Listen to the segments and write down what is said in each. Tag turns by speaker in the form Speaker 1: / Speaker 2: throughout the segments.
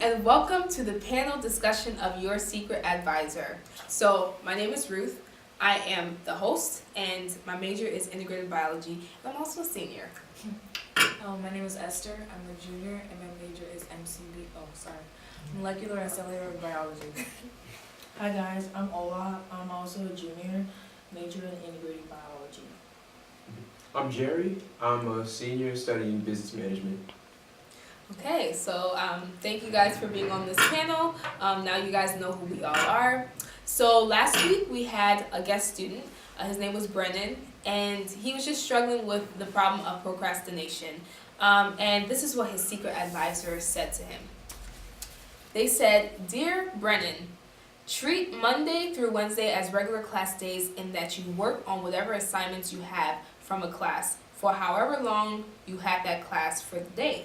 Speaker 1: and welcome to the panel discussion of Your Secret Advisor. So, my name is Ruth. I am the host, and my major is integrated biology, and I'm also a senior.
Speaker 2: My name is Esther. I'm a junior, and my major is molecular and cellular biology.
Speaker 3: Hi guys, I'm Ola. I'm also a junior, major in integrated biology.
Speaker 4: I'm Jerry. I'm a senior studying business management.
Speaker 1: Okay, so thank you guys for being on this panel. Now you guys know who we all are. So last week we had a guest student. His name was Brennan, and he was just struggling with the problem of procrastination. And this is what his secret advisor said to him. They said, "Dear Brennan, treat Monday through Wednesday as regular class days in that you work on whatever assignments you have from a class for however long you had that class for the day.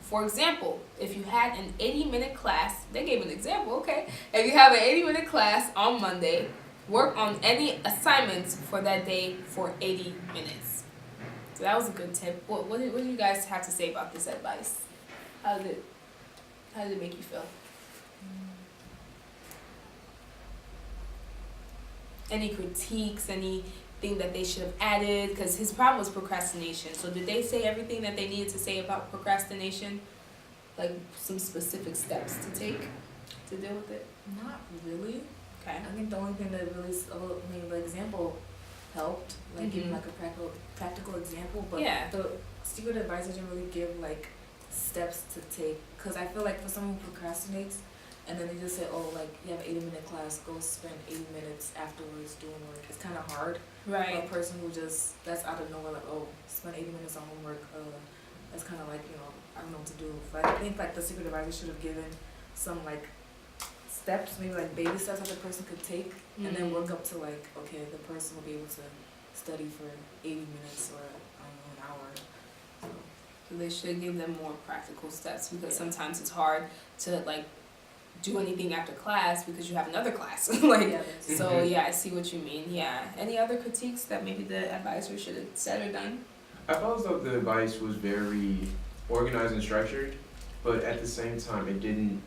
Speaker 1: For example, if you had an 80-minute class," they gave an example, okay. "If you have an 80-minute class on Monday, work on any assignments for that day for 80 minutes. So that was a good tip. What do you guys have to say about this advice? How did it make you feel? Any critiques, anything that they should have added? Because his problem was procrastination. So did they say everything that they needed to say about procrastination? Like some specific steps to take to deal with it?
Speaker 2: Not really.
Speaker 1: Okay.
Speaker 2: I think the only thing that really, the example helped, giving like a practical example, but
Speaker 1: Yeah.
Speaker 2: the secret advisor didn't really give like steps to take. Because I feel like for someone who procrastinates, and then they just say, oh, like, you have an 80-minute class, go spend 80 minutes afterwards doing work. It's kind of hard.
Speaker 1: Right.
Speaker 2: For a person who that's out of nowhere, like, oh, spend 80 minutes on homework, that's kind of like, I don't know what to do. But I think, like, the secret advisor should have given some, like, steps, maybe, like, baby steps that the person could take, and then work up to, like, okay, the person will be able to study for 80 minutes or, an hour.
Speaker 1: So they should give them more practical steps, because sometimes it's hard to, like, do anything after class because you have another class. So yeah, I see what you mean. Yeah. Any other critiques that maybe the advisor should have said or done?
Speaker 4: I felt as though the advice was very organized and structured, but at the same time,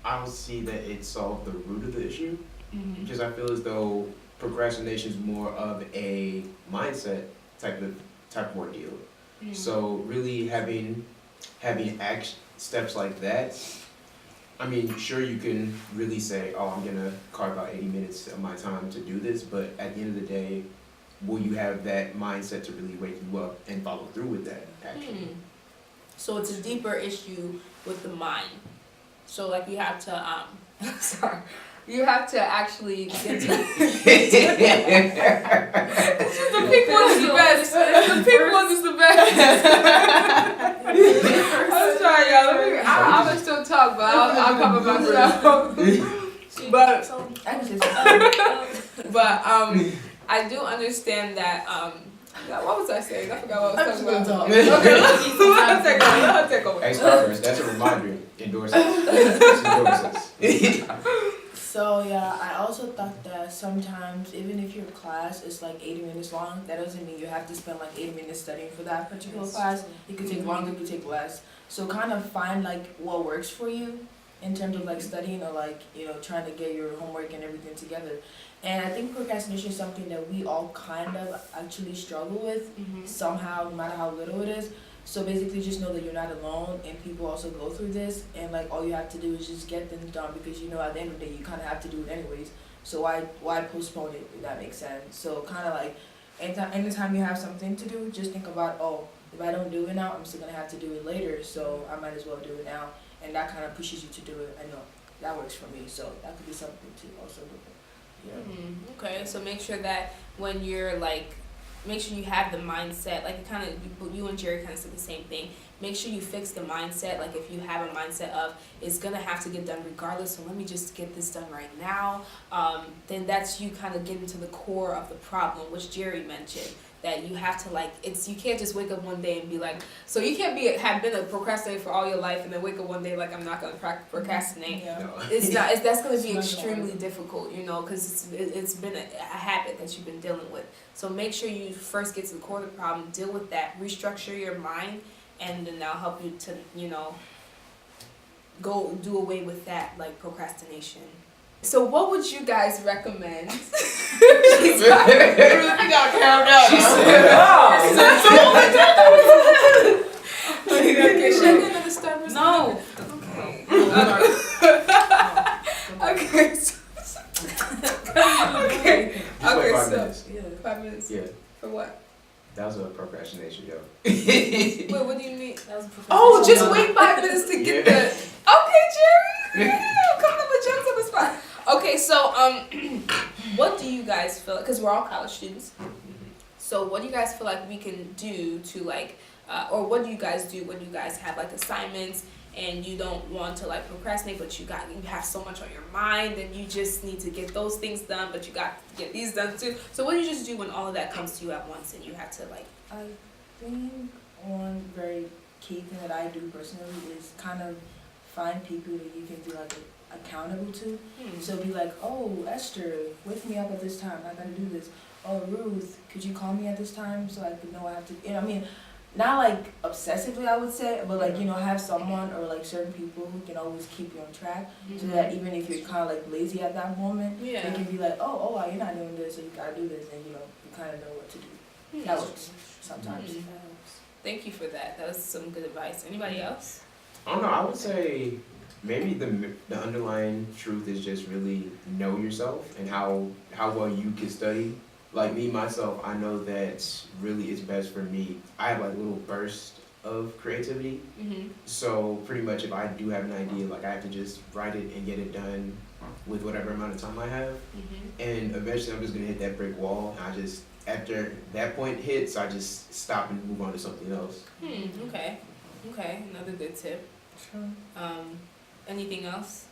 Speaker 4: I don't see that it solved the root of the issue.
Speaker 1: Mm-hmm.
Speaker 4: Because I feel as though procrastination is more of a mindset type of ordeal.
Speaker 1: Mm-hmm.
Speaker 4: So really having action steps like that, I mean, sure, you can really say, oh, I'm gonna carve out 80 minutes of my time to do this, but at the end of the day, will you have that mindset to really wake you up and follow through with that action?
Speaker 1: So it's a deeper issue with the mind. So like you have to sorry. You have to actually get to the pink one is the best. The pink one is the best. I'm sorry, y'all. I'm gonna still talk, but I'll cover myself. But I do understand that what was I saying? I forgot what I was talking about. Okay, let her take over.
Speaker 4: Hey, Starburst, that's a reminder. Endorse us.
Speaker 3: So yeah, I also thought that sometimes even if your class is like 80 minutes long, that doesn't mean you have to spend like 80 minutes studying for that particular class. It could take longer, it could take less. So kind of find like what works for you in terms of like studying or like, trying to get your homework and everything together. And I think procrastination is something that we all kind of actually struggle with somehow, no matter how little it is. So basically just know that you're not alone and people also go through this, and like all you have to do is just get things done, because at the end of the day you kind of have to do it anyways. So why postpone it, if that makes sense? So kind of like anytime you have something to do, just think about, oh, if I don't do it now, I'm still going to have to do it later, so I might as well do it now. And that kind of pushes you to do it. I know that works for me, so that could be something to also do.
Speaker 1: Okay, so make sure that when you're make sure you have the mindset, like you and Jerry kind of said the same thing. Make sure you fix the mindset. Like if you have a mindset of it's gonna have to get done regardless, so let me just get this done right now. Then that's you kind of getting to the core of the problem, which Jerry mentioned. That you have to you can't just wake up one day and be like, so you can't have been a procrastinator for all your life and then wake up one day like I'm not gonna procrastinate.
Speaker 3: Yeah.
Speaker 4: No.
Speaker 1: That's gonna be extremely difficult, because it's been a habit that you've been dealing with. So make sure you first get to the core of the problem, deal with that, restructure your mind, and then that'll help you to go do away with that like procrastination. So what would you guys recommend? She's got calmed down. She said, okay, should I get another Starburst?
Speaker 2: No.
Speaker 1: Okay.
Speaker 2: Okay.
Speaker 1: Okay. So,
Speaker 4: Just wait 5
Speaker 1: so
Speaker 4: minutes.
Speaker 2: Yeah.
Speaker 1: 5 minutes.
Speaker 4: Yeah,
Speaker 1: For what?
Speaker 4: that was a procrastination, yo.
Speaker 1: Wait, what do you mean?
Speaker 2: That was a
Speaker 1: Oh, just
Speaker 2: professional-
Speaker 1: wait 5 minutes to get
Speaker 4: Yeah.
Speaker 1: the. Okay, Jerry. I'm coming up with jokes on the spot. Okay, so what do you guys feel? Because we're all college students. So what do you guys feel like we can do to like, or what do you guys do when you guys have like assignments and you don't want to like procrastinate, but you have so much on your mind and you just need to get those things done, but you got to get these done too. So what do you just do when all of that comes to you at once and you have to like?
Speaker 3: I think one very key thing that I do personally is kind of find people that you can be like accountable to. So be like, oh, Esther, wake me up at this time. I gotta do this. Oh, Ruth, could you call me at this time so I could know I have to, you know, I mean, not like obsessively I would say, but like, you know, have someone or like certain people who can always keep you on track so that even if you're kind of like lazy at that moment, they can be like, oh, you're not doing this, so you gotta do this, and you know, you kind of know what to do. That works sometimes.
Speaker 1: Thank you for that. That was some good advice. Anybody else?
Speaker 4: I don't know, I would say maybe the underlying truth is just really know yourself and how well you can study. Like me, myself, I know that really it's best for me. I have like little bursts of creativity. So pretty much if I do have an idea, like I have to just write it and get it done with whatever amount of time I have. And eventually I'm just gonna hit that brick wall. And I just, after that point hits, I just stop and move on to something else.
Speaker 1: Okay. Okay. Another good tip. Anything else?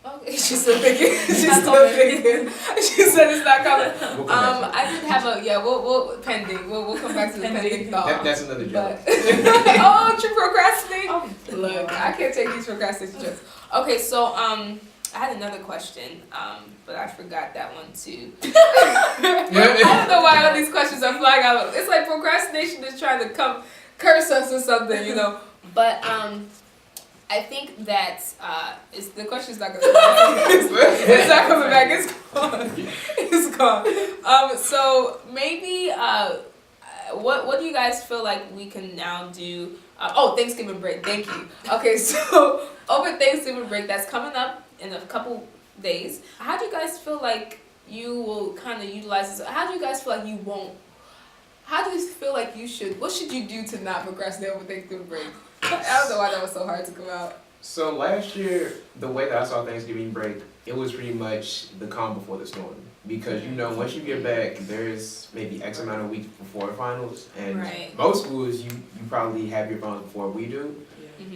Speaker 1: Okay, she's still thinking. She's still thinking. She said it's not coming.
Speaker 4: We'll come back to
Speaker 1: I did have we'll pending. We'll come back to the pending thought.
Speaker 4: that's another joke.
Speaker 1: Oh, true procrastinate.
Speaker 2: Oh,
Speaker 1: Look, I can't take these procrastination jokes. Okay, so I had another question, but I forgot that one too. I don't know why all these questions are flying out. It's like procrastination is trying to come curse us or something, you know. But I think that the question's not gonna come back. It's not coming back. It's gone. It's gone. So maybe what do you guys feel like we can now do? Thanksgiving break. Thank you. Okay, so over Thanksgiving break that's coming up in a couple days, how do you guys feel like you will kind of utilize this? How do you guys feel like you won't? How do you feel like you should? What should you do to not procrastinate over Thanksgiving break? I don't know why that was so hard to come out.
Speaker 4: So last year, the way that I saw Thanksgiving break, it was pretty much the calm before the storm. Because you know, once you get back, there's maybe X amount of weeks before finals, and most schools you probably have your finals before we do.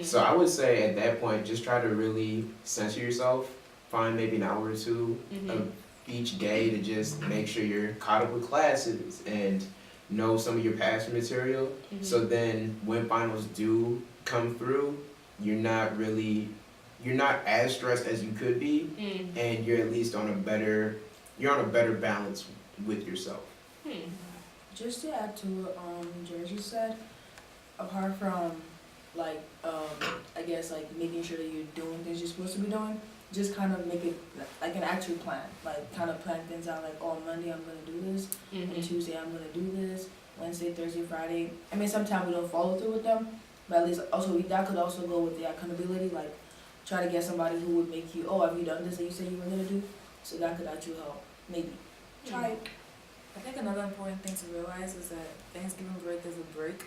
Speaker 4: So I would say at that point, just try to really censor yourself. Find maybe an hour or two of each day to just make sure you're caught up with classes and know some of your past material. So then when finals do come through, you're not as stressed as you could be, and you're at least on a better balance with yourself.
Speaker 3: Just to add to what Georgia said, apart from like I guess like making sure that you're doing things you're supposed to be doing, just kind of make it like an actual plan. Like kind of plan things out like, oh, Monday I'm gonna do this, and Tuesday I'm gonna do this, Wednesday, Thursday, Friday. I mean, sometimes we don't follow through with them, but at least also that could also go with the accountability. Like try to get somebody who would make you, oh, have you done this that you said you were gonna do? So that could actually help. Maybe try it.
Speaker 2: I think another important thing to realize is that Thanksgiving break is a break.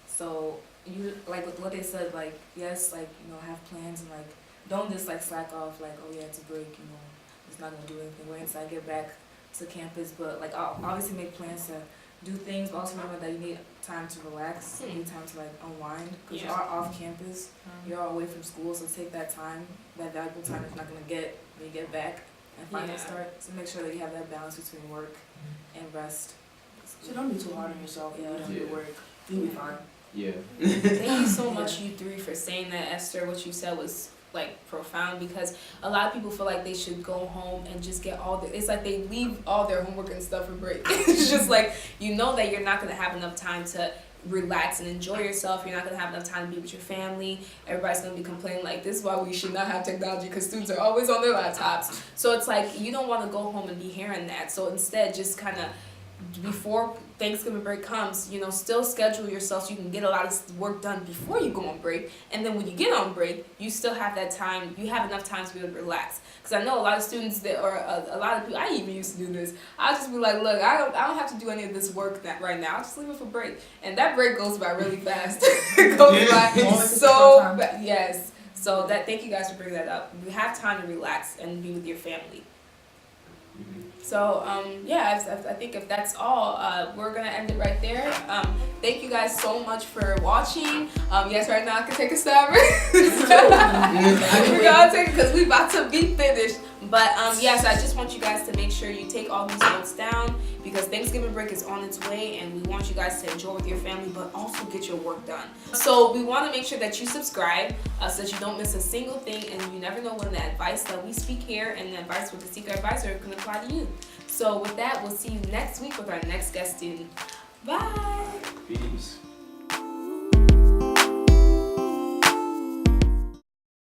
Speaker 2: So you, like with what they said, like, yes, like, you know, have plans and like, don't just like slack off like, oh yeah, it's a break, you know, it's not gonna do anything. Wait until I get back to campus, but like I'll obviously make plans to do things, but also remember that you need time to relax, you need time to like unwind, because you are off campus, you're away from school, so take that time, that valuable time that you're not gonna get when you get back and finally start. So make sure that you have that balance between work and rest.
Speaker 3: So don't be too hard on yourself.
Speaker 2: Yeah.
Speaker 3: You don't do work. You'll be fine.
Speaker 4: Yeah.
Speaker 1: Thank you so much, you three, for saying that, Esther. What you said was like profound, because a lot of people feel like they should go home and just get it's like they leave all their homework and stuff for break. It's just like, you know that you're not going to have enough time to relax and enjoy yourself. You're not going to have enough time to be with your family. Everybody's going to be complaining like, this is why we should not have technology, because students are always on their laptops. So it's like, you don't want to go home and be hearing that. So instead, just kind of, before Thanksgiving break comes, you know, still schedule yourself so you can get a lot of work done before you go on break. And then when you get on break, you still have that time, you have enough time to be able to relax. Because I know a lot of students that, or a lot of people, I even used to do this. I'll just be like, look, I don't have to do any of this work right now. I'll just leave it for break. And that break goes by really fast. It goes by so yes. So thank you guys for bringing that up. You have time to relax and be with your family. So, yeah, I think if that's all, we're going to end it right there. Thank you guys so much for watching. Yes, right now I can take a stab. We're going to take it because we're about to be finished. But, yes, I just want you guys to make sure you take all these notes down, because Thanksgiving break is on its way and we want you guys to enjoy with your family, but also get your work done. So we want to make sure that you subscribe so that you don't miss a single thing, and you never know when the advice that we speak here and the advice with the Secret Advisor can apply to you. So with that, we'll see you next week with our next guest student. Bye!
Speaker 4: Peace.